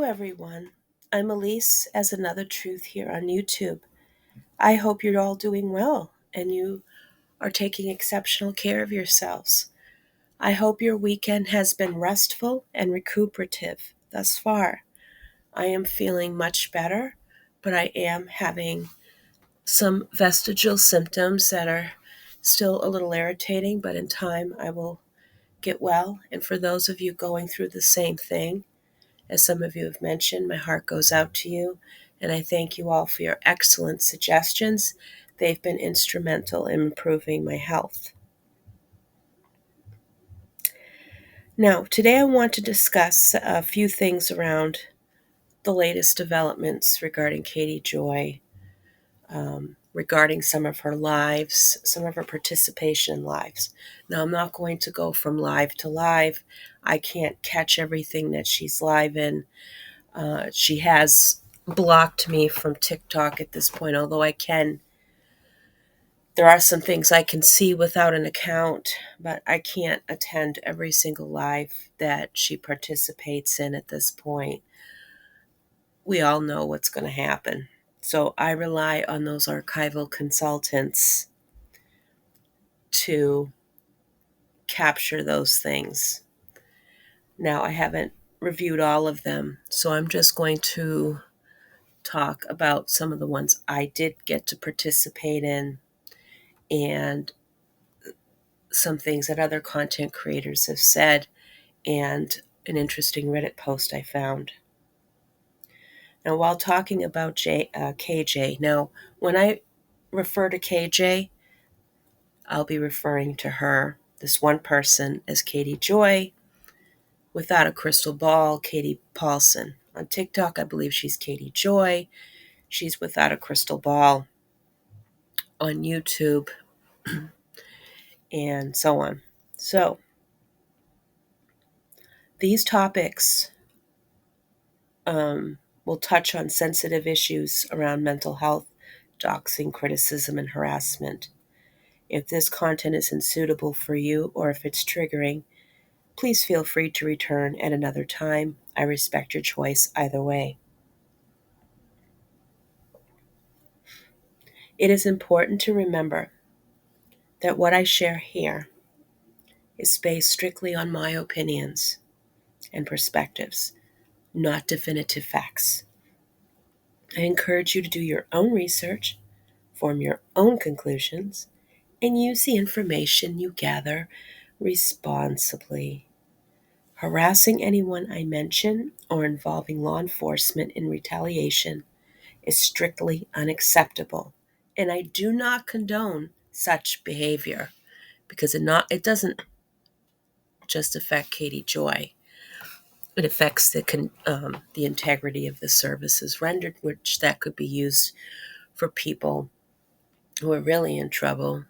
Hello, everyone. I'm Elise as Another Truth here on YouTube. I hope you're all doing well and you are taking exceptional care of yourselves. I hope your weekend has been restful and recuperative thus far. I am feeling much better, but I am having some vestigial symptoms that are still a little irritating, but in time I will get well. And for those of you going through the same thing, as some of you have mentioned, my heart goes out to you, and I thank you all for your excellent suggestions. They've been instrumental in improving my health. Now, today I want to discuss a few things around the latest developments regarding Katie Joy, regarding some of her lives, some of her participation in lives. Now, I'm not going to go from live to live. I can't catch everything that she's live in. She has blocked me from TikTok at this point, although there are some things I can see without an account, but I can't attend every single live that she participates in at this point. We all know what's going to happen. So I rely on those archival consultants to capture those things. Now, I haven't reviewed all of them, so I'm just going to talk about some of the ones I did get to participate in and some things that other content creators have said and an interesting Reddit post I found. Now, while talking about KJ, now when I refer to KJ, I'll be referring to her, this one person, as Katie Joy. Without a crystal ball, Katie Paulson. On TikTok, I believe she's Katie Joy. She's without a crystal ball. On YouTube, and so on. So, these topics will touch on sensitive issues around mental health, doxing, criticism, and harassment. If this content isn't suitable for you or if it's triggering, please feel free to return at another time. I respect your choice either way. It is important to remember that what I share here is based strictly on my opinions and perspectives, not definitive facts. I encourage you to do your own research, form your own conclusions, and use the information you gather responsibly. Harassing anyone I mention or involving law enforcement in retaliation is strictly unacceptable, and I do not condone such behavior because it doesn't just affect Katie Joy. It affects the integrity of the services rendered, which that could be used for people who are really in trouble.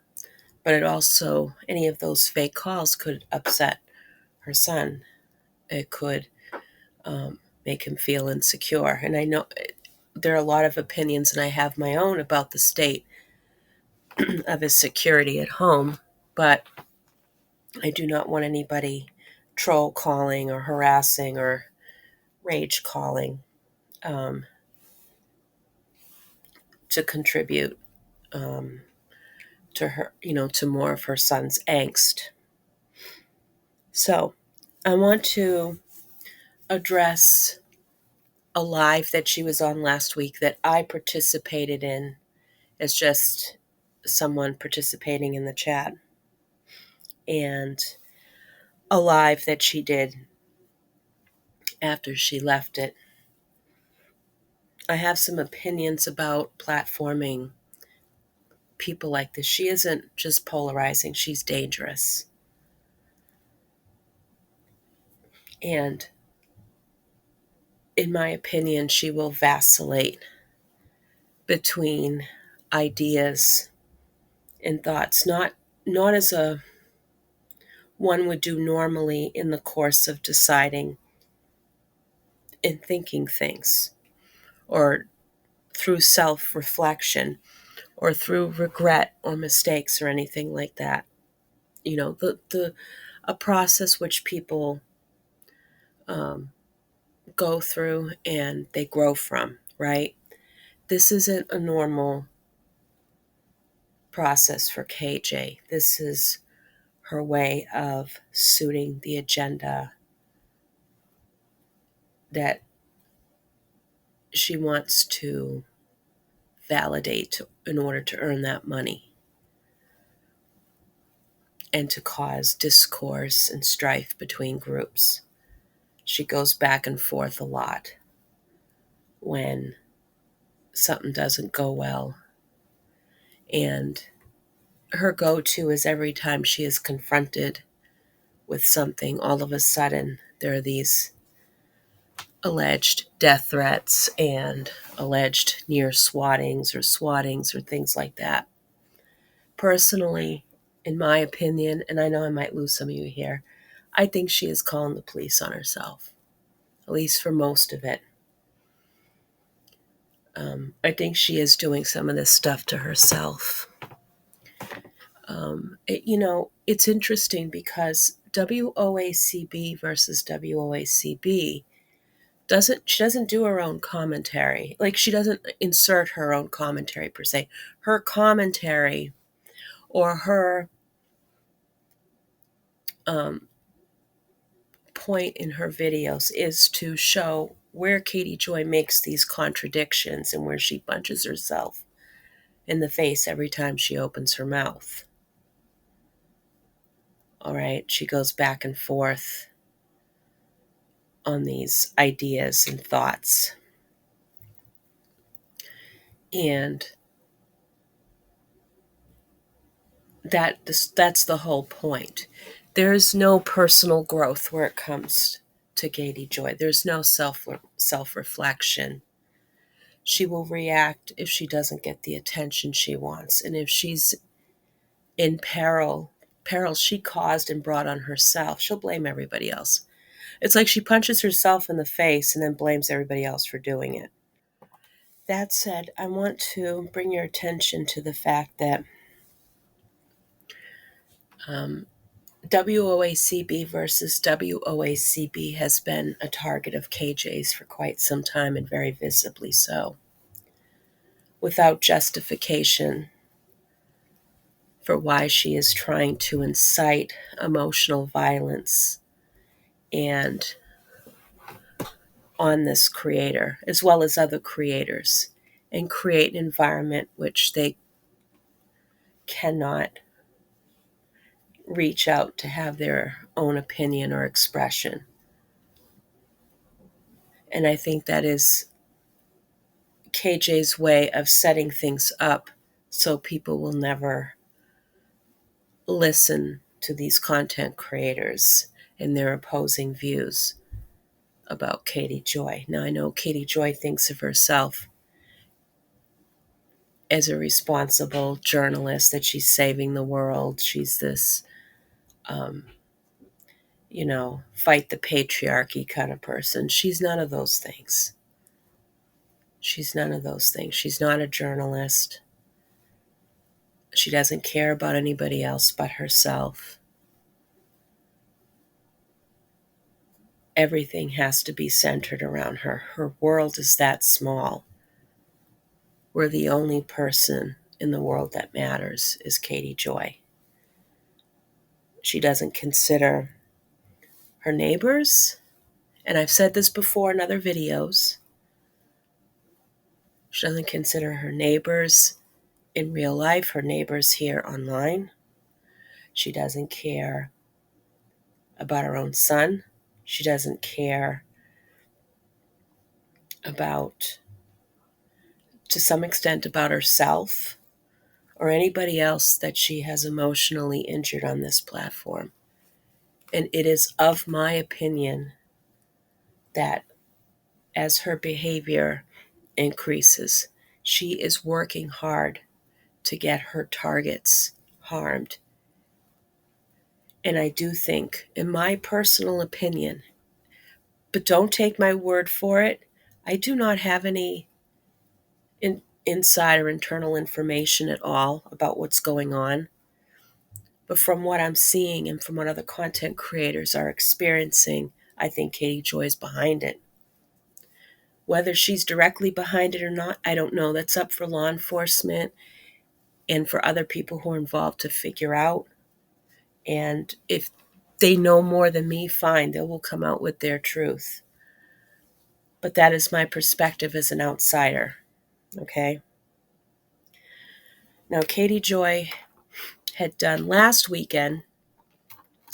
But it also, any of those fake calls could upset her son. It could make him feel insecure. And I know there are a lot of opinions, and I have my own about the state of his security at home, but I do not want anybody troll calling or harassing or rage calling to contribute to her, to more of her son's angst. So I want to address a live that she was on last week that I participated in as just someone participating in the chat, and a live that she did after she left it. I have some opinions about platforming people like this. She isn't just polarizing, she's dangerous. And in my opinion, she will vacillate between ideas and thoughts, not as one would do normally in the course of deciding and thinking things, or through self-reflection, or through regret or mistakes or anything like that. A process which people go through and they grow from, right? This isn't a normal process for KJ. This is her way of suiting the agenda that she wants to validate in order to earn that money and to cause discourse and strife between groups. She goes back and forth a lot when something doesn't go well. And her go-to is every time she is confronted with something, all of a sudden there are these alleged death threats and alleged near swattings or things like that. Personally, in my opinion, and I know I might lose some of you here, I think she is calling the police on herself, at least for most of it. I think she is doing some of this stuff to herself. It's interesting because WOACB versus WOACB she doesn't do her own commentary. Like, she doesn't insert her own commentary per se. Her commentary or her point in her videos is to show where Katie Joy makes these contradictions and where she punches herself in the face every time she opens her mouth. All right, she goes back and forth on these ideas and thoughts. And that's the whole point. There's no personal growth where it comes to Katie Joy. There's no self-reflection. She will react if she doesn't get the attention she wants. And if she's in peril she caused and brought on herself, she'll blame everybody else. It's like she punches herself in the face and then blames everybody else for doing it. That said, I want to bring your attention to the fact that WOACB versus WOACB has been a target of KJ's for quite some time, and very visibly so, without justification for why she is trying to incite emotional violence and on this creator, as well as other creators, and create an environment which they cannot reach out to have their own opinion or expression. And I think that is KJ's way of setting things up so people will never listen to these content creators and their opposing views about Katie Joy. Now, I know Katie Joy thinks of herself as a responsible journalist, that she's saving the world. She's this, fight the patriarchy kind of person. She's none of those things. She's none of those things. She's not a journalist. She doesn't care about anybody else but herself. Everything has to be centered around her. Her world is that small. Where the only person in the world that matters is Katie Joy. She doesn't consider her neighbors, and I've said this before in other videos. She doesn't consider her neighbors in real life, her neighbors here online. She doesn't care about her own son. She doesn't care about, to some extent, about herself or anybody else that she has emotionally injured on this platform. And it is of my opinion that as her behavior increases, she is working hard to get her targets harmed. And I do think, in my personal opinion, but don't take my word for it, I do not have any inside or internal information at all about what's going on. But from what I'm seeing and from what other content creators are experiencing, I think Katie Joy is behind it. Whether she's directly behind it or not, I don't know. That's up for law enforcement and for other people who are involved to figure out. And if they know more than me, fine, they will come out with their truth. But that is my perspective as an outsider, okay? Now, Katie Joy had done last weekend,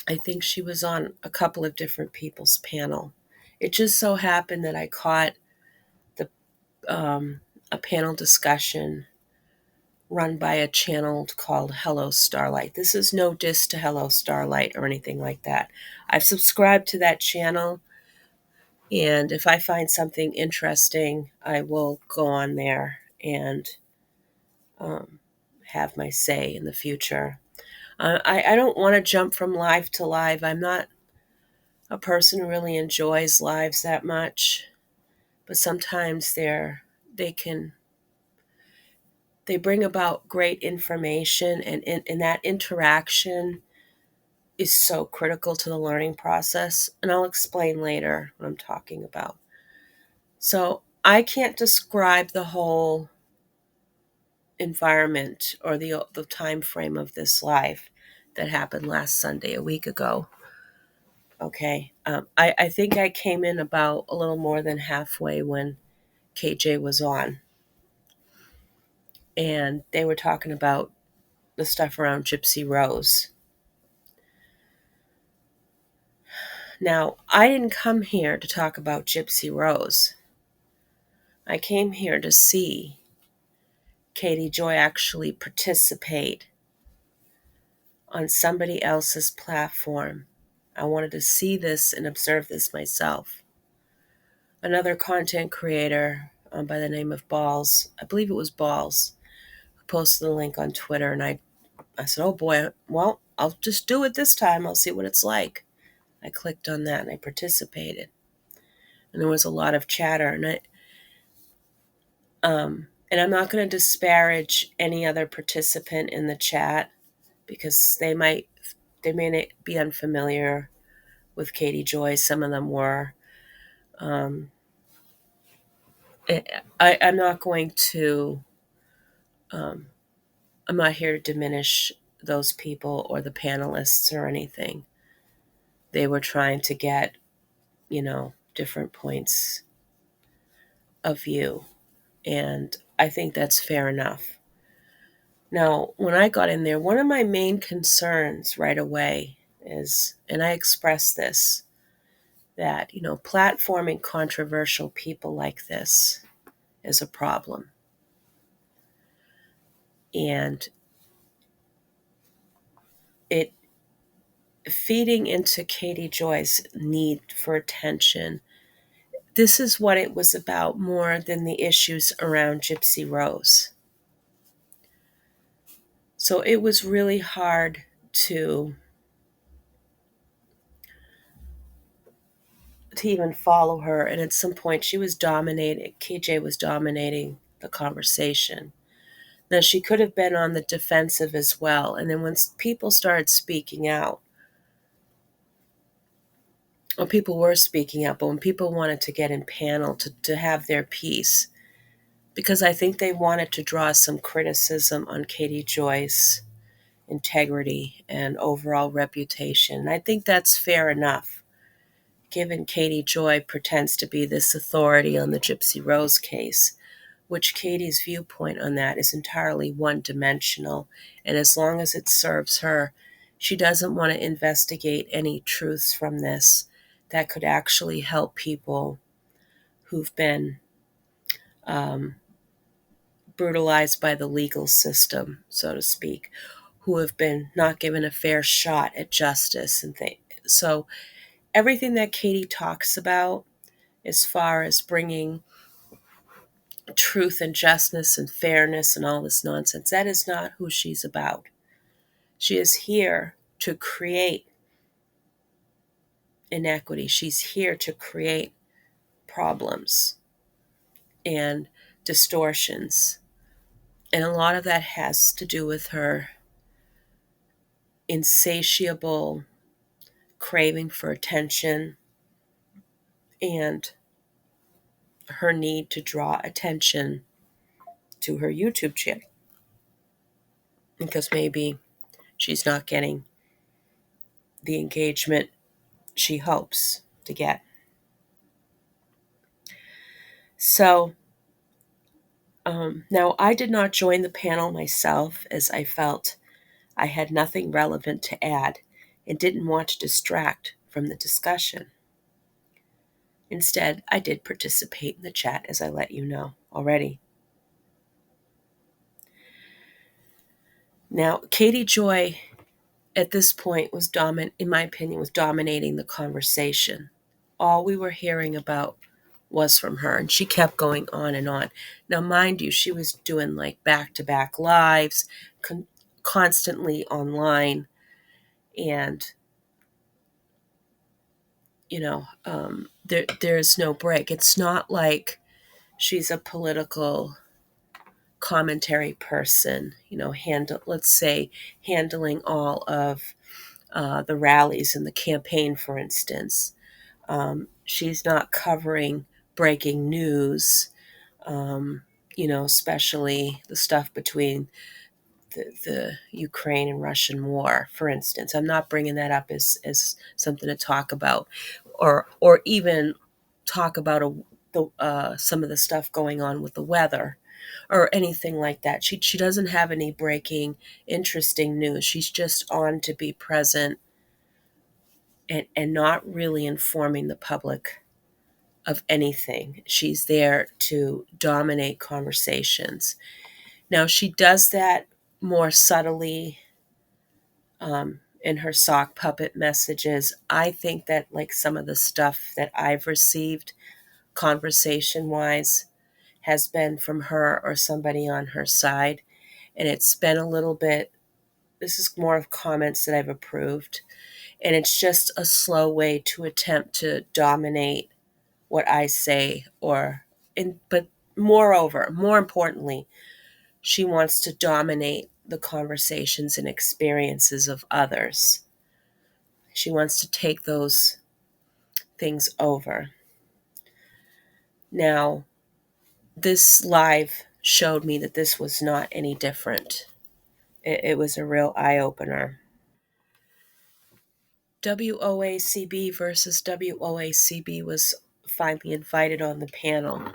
I think she was on a couple of different people's panel. It just so happened that I caught the a panel discussion run by a channel called Hello Starlight. This is no diss to Hello Starlight or anything like that. I've subscribed to that channel, and if I find something interesting, I will go on there and um, have my say in the future. I don't want to jump from live to live. I'm not a person who really enjoys lives that much, but sometimes they can they bring about great information, and that interaction is so critical to the learning process. And I'll explain later what I'm talking about. So I can't describe the whole environment or the time frame of this live that happened last Sunday, a week ago. Okay. I think I came in about a little more than halfway when KJ was on, and they were talking about the stuff around Gypsy Rose. Now, I didn't come here to talk about Gypsy Rose. I came here to see Katie Joy actually participate on somebody else's platform. I wanted to see this and observe this myself. Another content creator by the name of Balls, I believe it was Balls, posted the link on Twitter, and I said, oh boy, well, I'll just do it this time. I'll see what it's like. I clicked on that and I participated. And there was a lot of chatter, and I'm not going to disparage any other participant in the chat because they may not be unfamiliar with Katie Joy. Some of them were. Um, I'm not going to. I'm not here to diminish those people or the panelists or anything. They were trying to get, different points of view, and I think that's fair enough. Now, when I got in there, one of my main concerns right away is, and I expressed this, that, platforming controversial people like this is a problem. And it feeding into Katie Joy's need for attention. This is what it was about more than the issues around Gypsy Rose. So it was really hard to even follow her. And at some point KJ was dominating the conversation. Now, she could have been on the defensive as well. And then when people started speaking out, or people were speaking out, but when people wanted to get in panel to have their piece, because I think they wanted to draw some criticism on Katie Joy's integrity and overall reputation. And I think that's fair enough, given Katie Joy pretends to be this authority on the Gypsy Rose case, which Katie's viewpoint on that is entirely one-dimensional. And as long as it serves her, she doesn't want to investigate any truths from this that could actually help people who've been brutalized by the legal system, so to speak, who have been not given a fair shot at justice and things. So everything that Katie talks about as far as bringing truth and justice and fairness and all this nonsense, that is not who she's about. She is here to create inequity. She's here to create problems and distortions. And a lot of that has to do with her insatiable craving for attention and her need to draw attention to her YouTube channel because maybe she's not getting the engagement she hopes to get. So now I did not join the panel myself as I felt I had nothing relevant to add and didn't want to distract from the discussion. Instead, I did participate in the chat as I let you know already. Now, Katie Joy at this point was in my opinion, was dominating the conversation. All we were hearing about was from her, and she kept going on and on. Now, mind you, she was doing like back-to-back lives, constantly online, and there's no break. It's not like she's a political commentary person, let's say handling all of the rallies and the campaign, for instance. She's not covering breaking news, especially the stuff between the Ukraine and Russian war, for instance. I'm not bringing that up as something to talk about, or even talk about some of the stuff going on with the weather or anything like that. She doesn't have any breaking, interesting news. She's just on to be present and not really informing the public of anything. She's there to dominate conversations. Now, she does that more subtly in her sock puppet messages. I think that, like, some of the stuff that I've received conversation wise has been from her or somebody on her side. And it's been a little bit, this is more of comments that I've approved. And it's just a slow way to attempt to dominate what I say, but moreover, more importantly, she wants to dominate the conversations and experiences of others. She wants to take those things over. Now, this live showed me that this was not any different. It was a real eye-opener. WOACB versus WOACB was finally invited on the panel,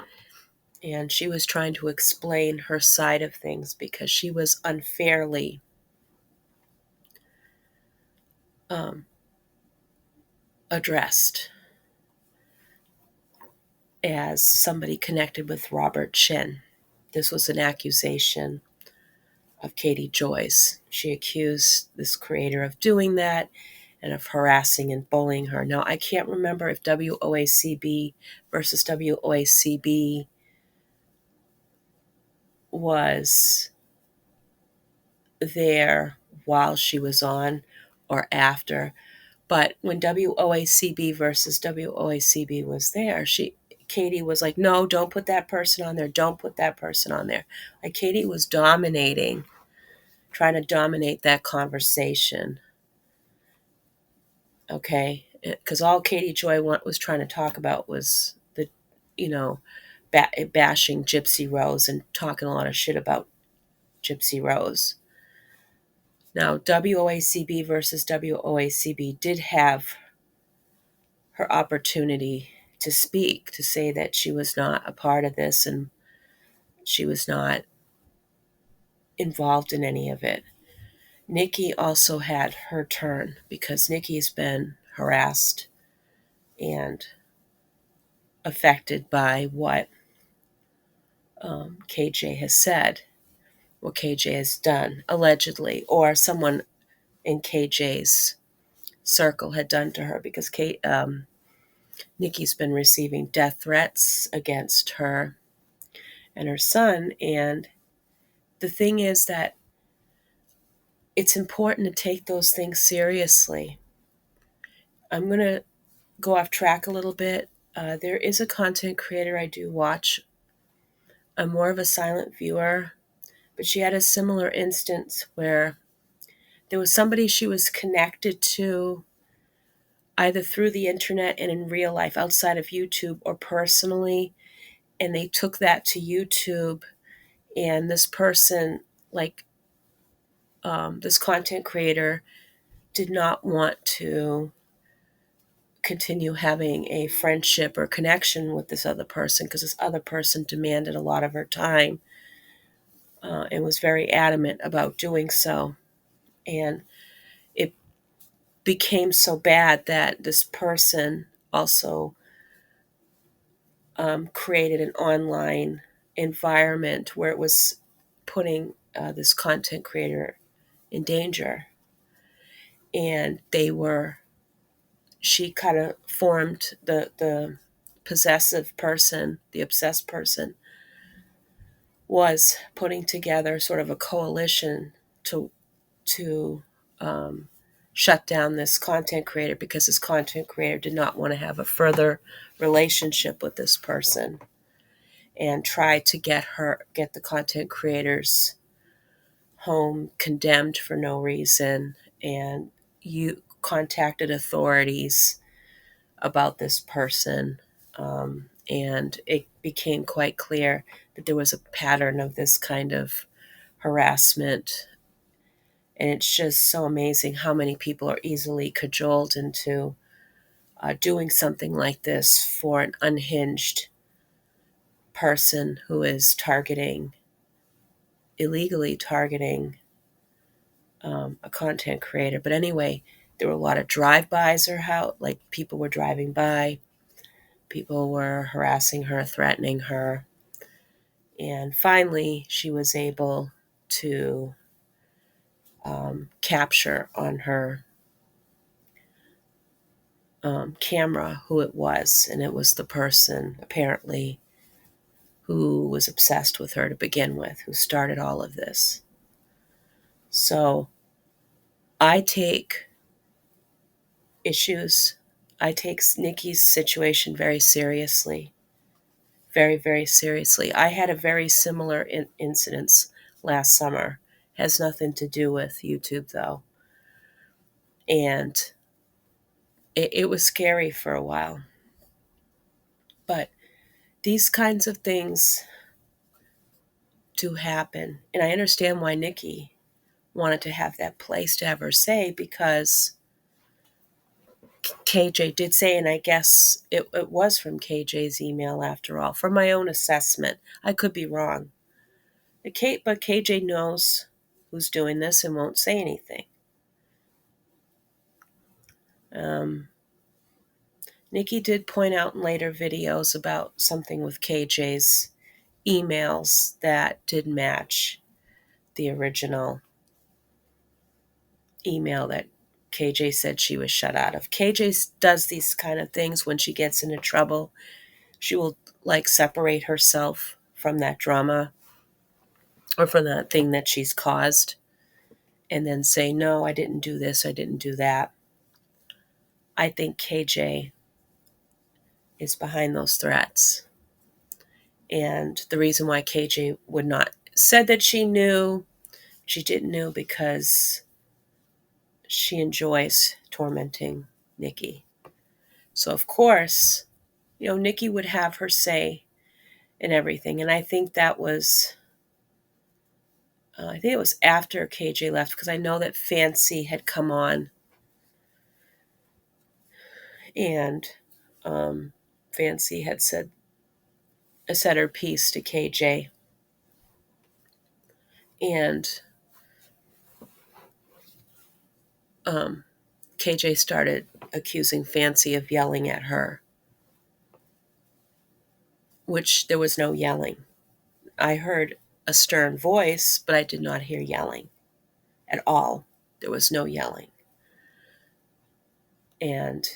and she was trying to explain her side of things because she was unfairly addressed as somebody connected with Robert Chin. This was an accusation of Katie Joy's. She accused this creator of doing that and of harassing and bullying her. Now, I can't remember if WOACB versus WOACB was there while she was on or after, but when WOACB versus WOACB was there, Katie was like, no, don't put that person on there. Don't put that person on there. Like, Katie was trying to dominate that conversation. Okay. Because all Katie Joy was trying to talk about was bashing Gypsy Rose and talking a lot of shit about Gypsy Rose. Now, WOACB versus WOACB did have her opportunity to speak, to say that she was not a part of this and she was not involved in any of it. Nikki also had her turn because Nikki's been harassed and affected by what KJ has said, what KJ has done, allegedly, or someone in KJ's circle had done to her, because Nikki's been receiving death threats against her and her son. And the thing is that it's important to take those things seriously. I'm going to go off track a little bit. There is a content creator I do watch. I'm more of a silent viewer, but she had a similar instance where there was somebody she was connected to either through the internet and in real life outside of YouTube or personally, and they took that to YouTube, and this person, like, this content creator, did not want to continue having a friendship or connection with this other person because this other person demanded a lot of her time, and was very adamant about doing so. And it became so bad that this person also created an online environment where it was putting this content creator in danger. And she kind of formed the possessive person, the obsessed person, was putting together sort of a coalition to shut down this content creator because this content creator did not want to have a further relationship with this person, and try to get the content creator's home condemned for no reason. And you contacted authorities about this person, and it became quite clear that there was a pattern of this kind of harassment. And it's just so amazing how many people are easily cajoled into doing something like this for an unhinged person who is illegally targeting a content creator. But anyway, there were a lot of drive-bys, or how, like, people were driving by, people were harassing her, threatening her. And finally, she was able to capture on her camera who it was. And it was the person, apparently, who was obsessed with her to begin with, who started all of this. So I take Nikki's situation very seriously, very, very seriously. I had a very similar incident last summer. Has nothing to do with YouTube, though. And it was scary for a while. But these kinds of things do happen. And I understand why Nikki wanted to have that place to have her say, because KJ did say, and I guess it was from KJ's email after all, from my own assessment. I could be wrong. But KJ knows who's doing this and won't say anything. Nikki did point out in later videos about something with KJ's emails that did match the original email that KJ said she was shut out of. KJ does these kind of things when she gets into trouble. She will, like, separate herself from that drama or from that thing that she's caused, and then say, no, I didn't do this, I didn't do that. I think KJ is behind those threats. And the reason why KJ would not said that she didn't know, because she enjoys tormenting Nikki. So of course, Nikki would have her say in everything. And I think it was after KJ left, because I know that Fancy had come on, and Fancy had said her piece to KJ. And KJ started accusing Fancy of yelling at her, which there was no yelling. I heard a stern voice, but I did not hear yelling at all. There was no yelling. And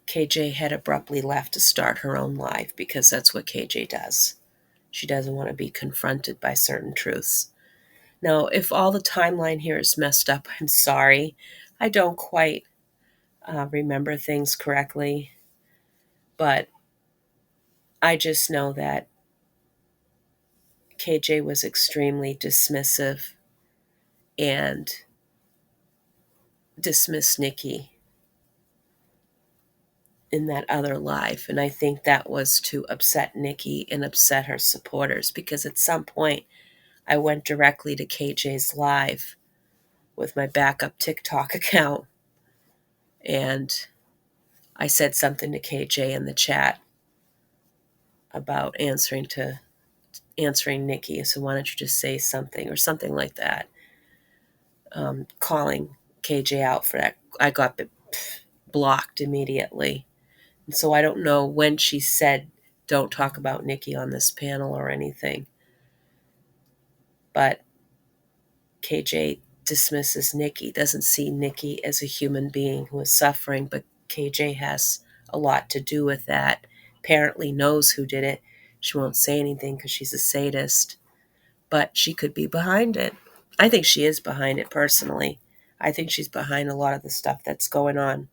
KJ had abruptly left to start her own live, because that's what KJ does. She doesn't want to be confronted by certain truths. Now, if all the timeline here is messed up, I'm sorry. I don't quite remember things correctly. But I just know that KJ was extremely dismissive and dismissed Nikki in that other live. And I think that was to upset Nikki and upset her supporters, because at some point I went directly to KJ's live with my backup TikTok account, and I said something to KJ in the chat about answering Nikki. So why don't you just say something or something like that, calling KJ out for that. I got blocked immediately. And so I don't know when she said, don't talk about Nikki on this panel or anything. But KJ dismisses Nikki, doesn't see Nikki as a human being who is suffering, but KJ has a lot to do with that. Apparently knows who did it. She won't say anything because she's a sadist, but she could be behind it. I think she is behind it personally. I think she's behind a lot of the stuff that's going on.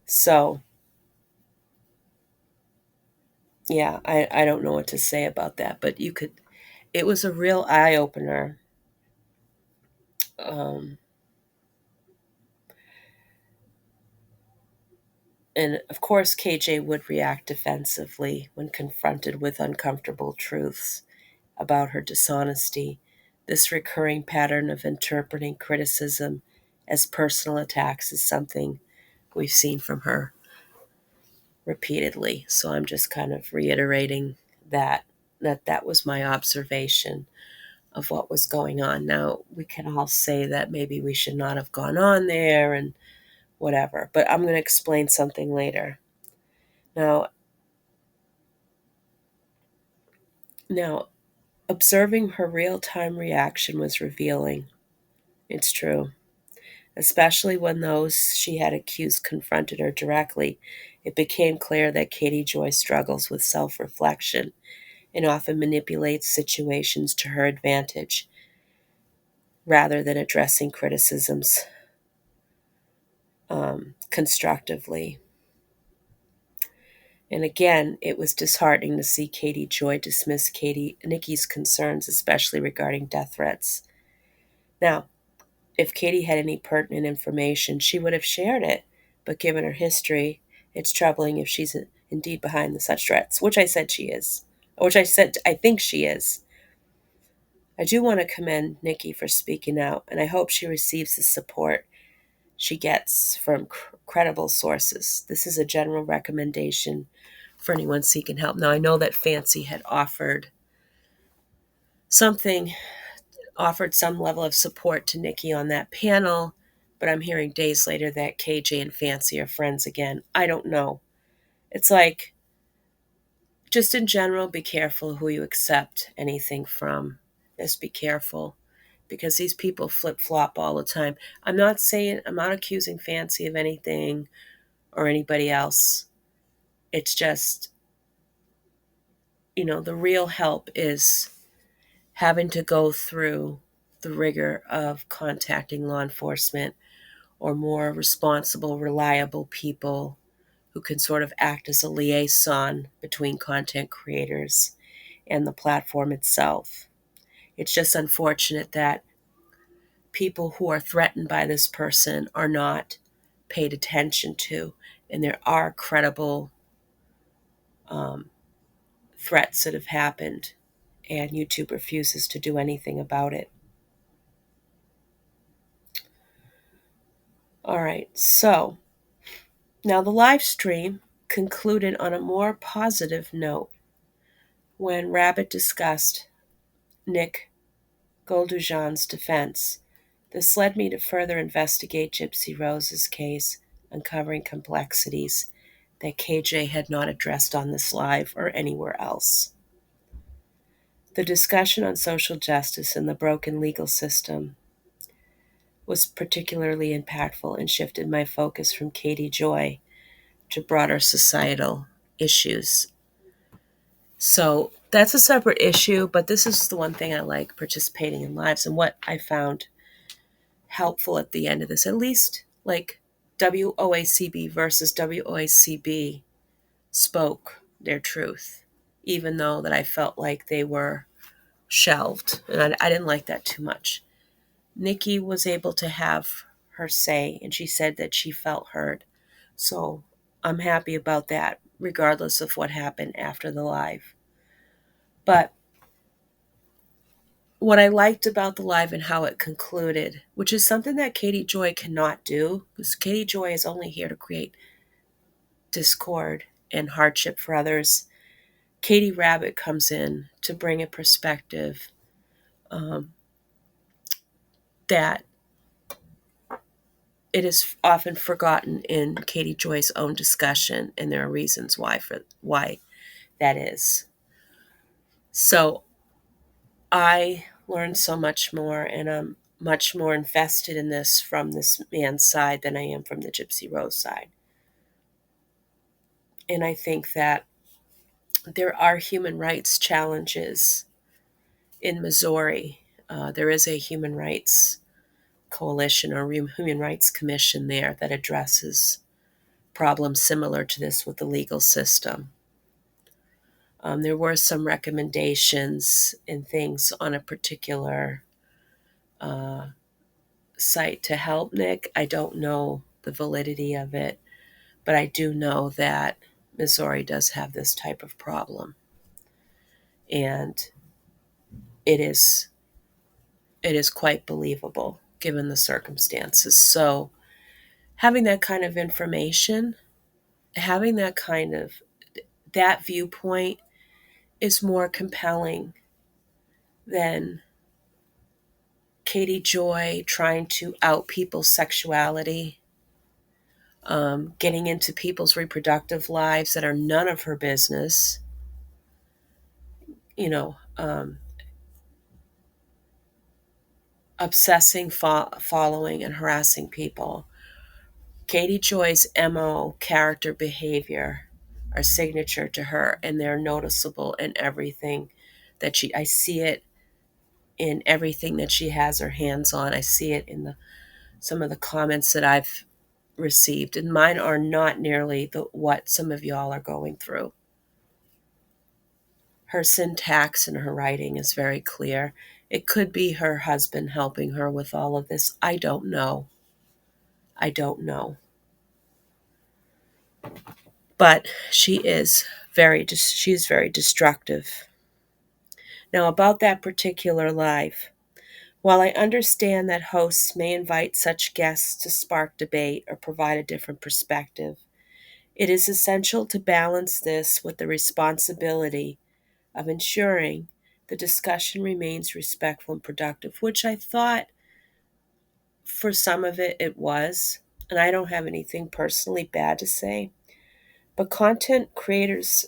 So, yeah, I don't know what to say about that, but it was a real eye opener. And of course, KJ would react defensively when confronted with uncomfortable truths about her dishonesty. This recurring pattern of interpreting criticism as personal attacks is something we've seen from her repeatedly. So I'm just kind of reiterating that was my observation of what was going on. Now, we can all say that maybe we should not have gone on there and whatever, but I'm going to explain something later. Now, observing her real-time reaction was revealing. It's true. Especially when those she had accused confronted her directly, it became clear that Katie Joy struggles with self-reflection and often manipulates situations to her advantage rather than addressing criticisms constructively. And again, it was disheartening to see Katie Joy dismiss Nikki's concerns, especially regarding death threats. Now, if Katie had any pertinent information, she would have shared it. But given her history, it's troubling if she's indeed behind such threats, which I said she is, or which I think she is. I do want to commend Nikki for speaking out, and I hope she receives the support she gets from credible sources. This is a general recommendation for anyone seeking help. Now, I know that Fancy had offered some level of support to Nikki on that panel, but I'm hearing days later that KJ and Fancy are friends again. I don't know. It's like, just in general, be careful who you accept anything from. Just be careful, because these people flip-flop all the time. I'm not accusing Fancy of anything or anybody else. It's just, the real help is having to go through the rigor of contacting law enforcement or more responsible, reliable people who can sort of act as a liaison between content creators and the platform itself. It's just unfortunate that people who are threatened by this person are not paid attention to, and there are credible threats that have happened, and YouTube refuses to do anything about it. All right, so now the live stream concluded on a more positive note when Rabbit discussed Nick Goldujan's defense. This led me to further investigate Gypsy Rose's case, uncovering complexities that KJ had not addressed on this live or anywhere else. The discussion on social justice and the broken legal system was particularly impactful and shifted my focus from Katie Joy to broader societal issues. So that's a separate issue, but this is the one thing I like, participating in lives, and what I found helpful at the end of this, at least like WOACB versus WOACB spoke their truth, even though that I felt like they were shelved, and I didn't like that too much. Nikki was able to have her say, and she said that she felt heard. So I'm happy about that, regardless of what happened after the live. But what I liked about the live and how it concluded, which is something that Katie Joy cannot do, because Katie Joy is only here to create discord and hardship for others. Katie Rabbit comes in to bring a perspective um, that it is often forgotten in Katie Joy's own discussion, and there are reasons why that is. So I learned so much more, and I'm much more invested in this from this man's side than I am from the Gypsy Rose side. And I think that there are human rights challenges in Missouri. There is a human rights coalition or human rights commission there that addresses problems similar to this with the legal system. There were some recommendations and things on a particular uh, site to help Nick. I don't know the validity of it, but I do know that Missouri does have this type of problem. And it is quite believable given the circumstances. So having that kind of information, having that viewpoint is more compelling than Katie Joy trying to out people's sexuality, getting into people's reproductive lives that are none of her business, obsessing, following, and harassing people. Katie Joy's MO, character, behavior, are signature to her, and they're noticeable in everything I see it in everything that she has her hands on. I see it in some of the comments that I've received, and mine are not nearly what some of y'all are going through. Her syntax in her writing is very clear. It could be her husband helping her with all of this. I don't know. But she's very destructive. Now, about that particular live, while I understand that hosts may invite such guests to spark debate or provide a different perspective, it is essential to balance this with the responsibility of ensuring the discussion remains respectful and productive, which I thought for some of it was. And I don't have anything personally bad to say, but content creators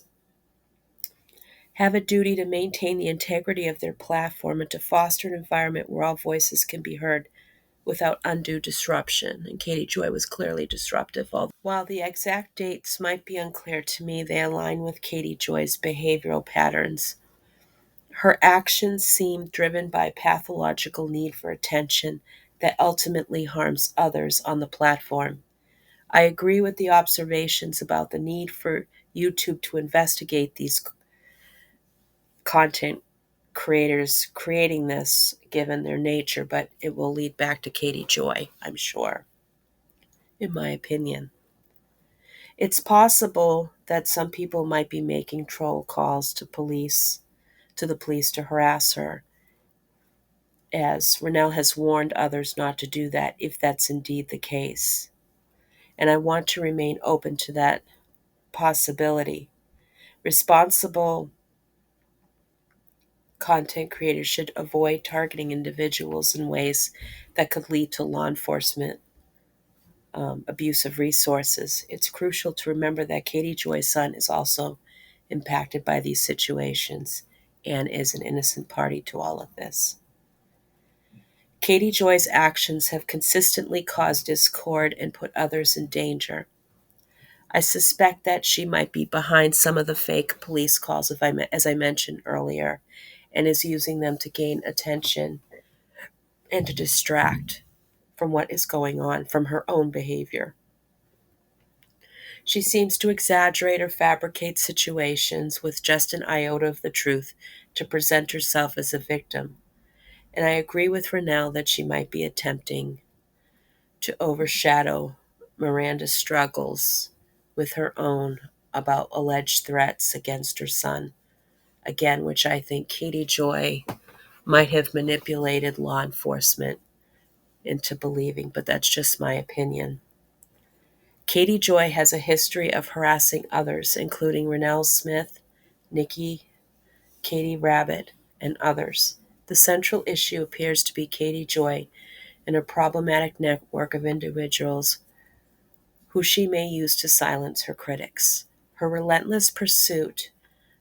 have a duty to maintain the integrity of their platform and to foster an environment where all voices can be heard without undue disruption. And Katie Joy was clearly disruptive. While the exact dates might be unclear to me, they align with Katie Joy's behavioral patterns. Her actions seem driven by a pathological need for attention that ultimately harms others on the platform. I agree with the observations about the need for YouTube to investigate these content creators creating this given their nature, but it will lead back to Katie Joy, I'm sure, in my opinion. It's possible that some people might be making troll calls to the police to harass her, as Rennell has warned others not to do that if that's indeed the case. And I want to remain open to that possibility. Responsible content creators should avoid targeting individuals in ways that could lead to law enforcement abuse of resources. It's crucial to remember that Katie Joy's son is also impacted by these situations and is an innocent party to all of this. Katie Joy's actions have consistently caused discord and put others in danger. I suspect that she might be behind some of the fake police calls, as I mentioned earlier, and is using them to gain attention and to distract from what is going on, from her own behavior. She seems to exaggerate or fabricate situations with just an iota of the truth to present herself as a victim. And I agree with Renelle that she might be attempting to overshadow Miranda's struggles with her own about alleged threats against her son. Again, which I think Katie Joy might have manipulated law enforcement into believing, but that's just my opinion. Katie Joy has a history of harassing others, including Renelle Smith, Nikki, Katie Rabbit, and others. The central issue appears to be Katie Joy and a problematic network of individuals who she may use to silence her critics. Her relentless pursuit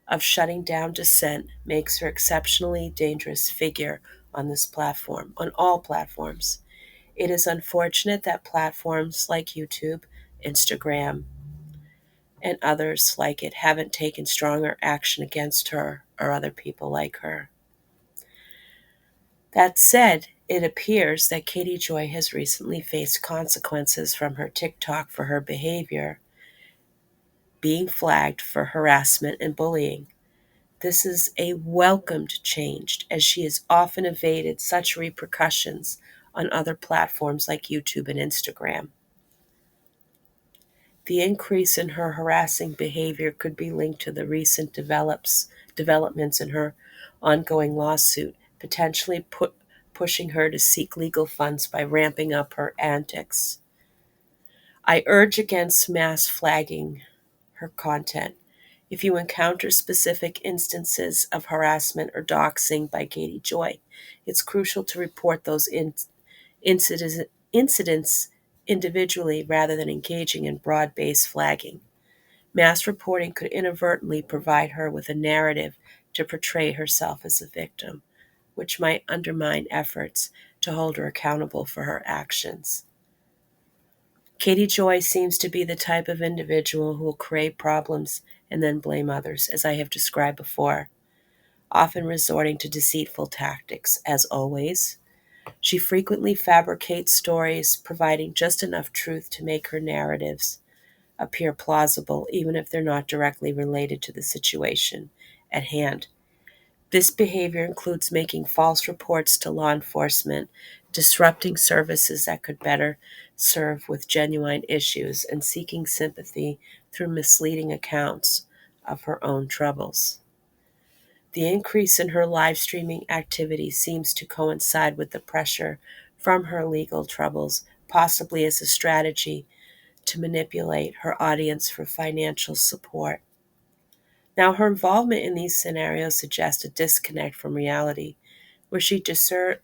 of shutting down dissent makes her exceptionally dangerous figure on this platform, on all platforms. It is unfortunate that platforms like YouTube, Instagram, and others like it haven't taken stronger action against her or other people like her. That said, it appears that Katie Joy has recently faced consequences from her TikTok for her behavior, being flagged for harassment and bullying. This is a welcomed change, as she has often evaded such repercussions on other platforms like YouTube and Instagram. The increase in her harassing behavior could be linked to the recent developments in her ongoing lawsuit, potentially pushing her to seek legal funds by ramping up her antics. I urge against mass flagging her content. If you encounter specific instances of harassment or doxing by Katie Joy, it's crucial to report those incidents individually rather than engaging in broad-based flagging. Mass reporting could inadvertently provide her with a narrative to portray herself as a victim, which might undermine efforts to hold her accountable for her actions. Katie Joy seems to be the type of individual who will create problems and then blame others, as I have described before, often resorting to deceitful tactics. As always, she frequently fabricates stories, providing just enough truth to make her narratives appear plausible, even if they're not directly related to the situation at hand. This behavior includes making false reports to law enforcement, disrupting services that could better serve with genuine issues, and seeking sympathy through misleading accounts of her own troubles. The increase in her live streaming activity seems to coincide with the pressure from her legal troubles, possibly as a strategy to manipulate her audience for financial support. Now, her involvement in these scenarios suggests a disconnect from reality, where she distorts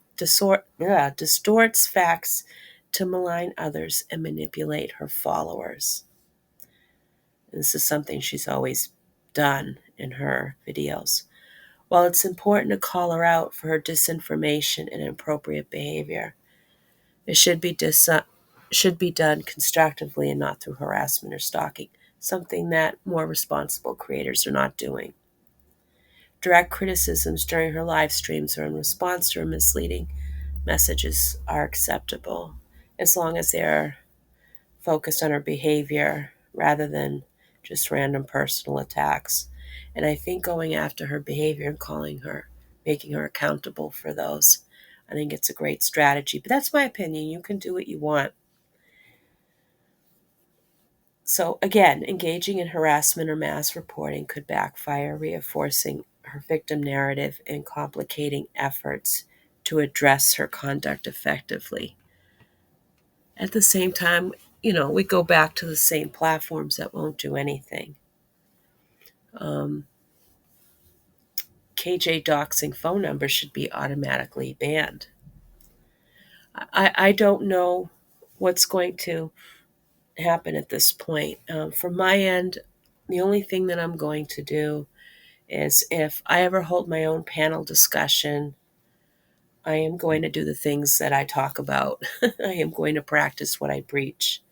facts to malign others and manipulate her followers. This is something she's always done in her videos. While it's important to call her out for her disinformation and inappropriate behavior, it should be done constructively and not through harassment or stalking, something that more responsible creators are not doing. Direct criticisms during her live streams or in response to her misleading messages are acceptable, as long as they are focused on her behavior rather than just random personal attacks. And I think going after her behavior and making her accountable for those, I think it's a great strategy. But that's my opinion. You can do what you want. So again, engaging in harassment or mass reporting could backfire, reinforcing her victim narrative and complicating efforts to address her conduct effectively. At the same time, we go back to the same platforms that won't do anything. KJ doxing phone numbers should be automatically banned. I don't know what's going to happen at this point. From my end, the only thing that I'm going to do is if I ever hold my own panel discussion, I am going to do the things that I talk about. I am going to practice what I preach.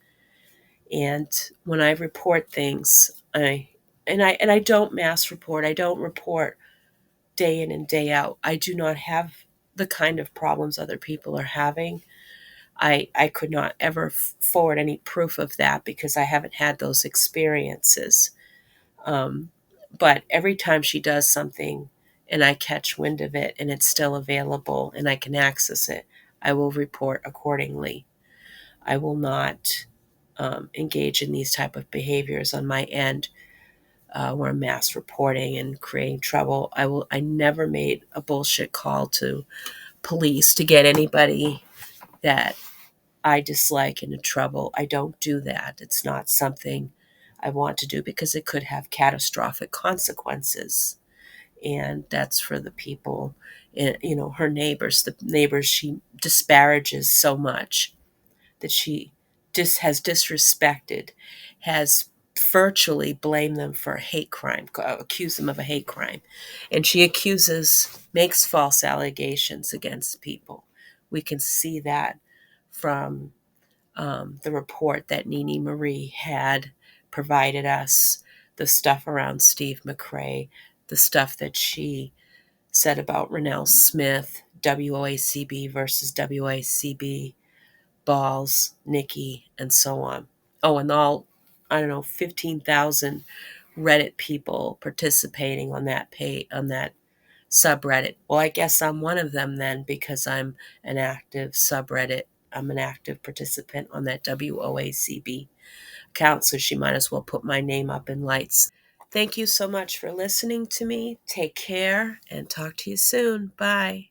And when I report things, I don't mass report. I don't report day in and day out. I do not have the kind of problems other people are having. I could not ever forward any proof of that because I haven't had those experiences. But every time she does something and I catch wind of it and it's still available and I can access it, I will report accordingly. I will not engage in these type of behaviors on my end, where I'm mass reporting and creating trouble. I never made a bullshit call to police to get anybody that I dislike into trouble. I don't do that. It's not something I want to do because it could have catastrophic consequences. And that's for the people, her neighbors, the neighbors she disparages so much, that she just has disrespected, has virtually blamed them for a hate crime, accused them of a hate crime. And she makes false allegations against people. We can see that from the report that Nini Marie had provided us, the stuff around Steve McRae, the stuff that she said about Rennell Smith, WOACB versus WOACB, Balls, Nikki, and so on. Oh, and all, I don't know, 15,000 Reddit people participating on that subreddit. Well, I guess I'm one of them then, because I'm an active subreddit. I'm an active participant on that WOACB account, so she might as well put my name up in lights. Thank you so much for listening to me. Take care and talk to you soon. Bye.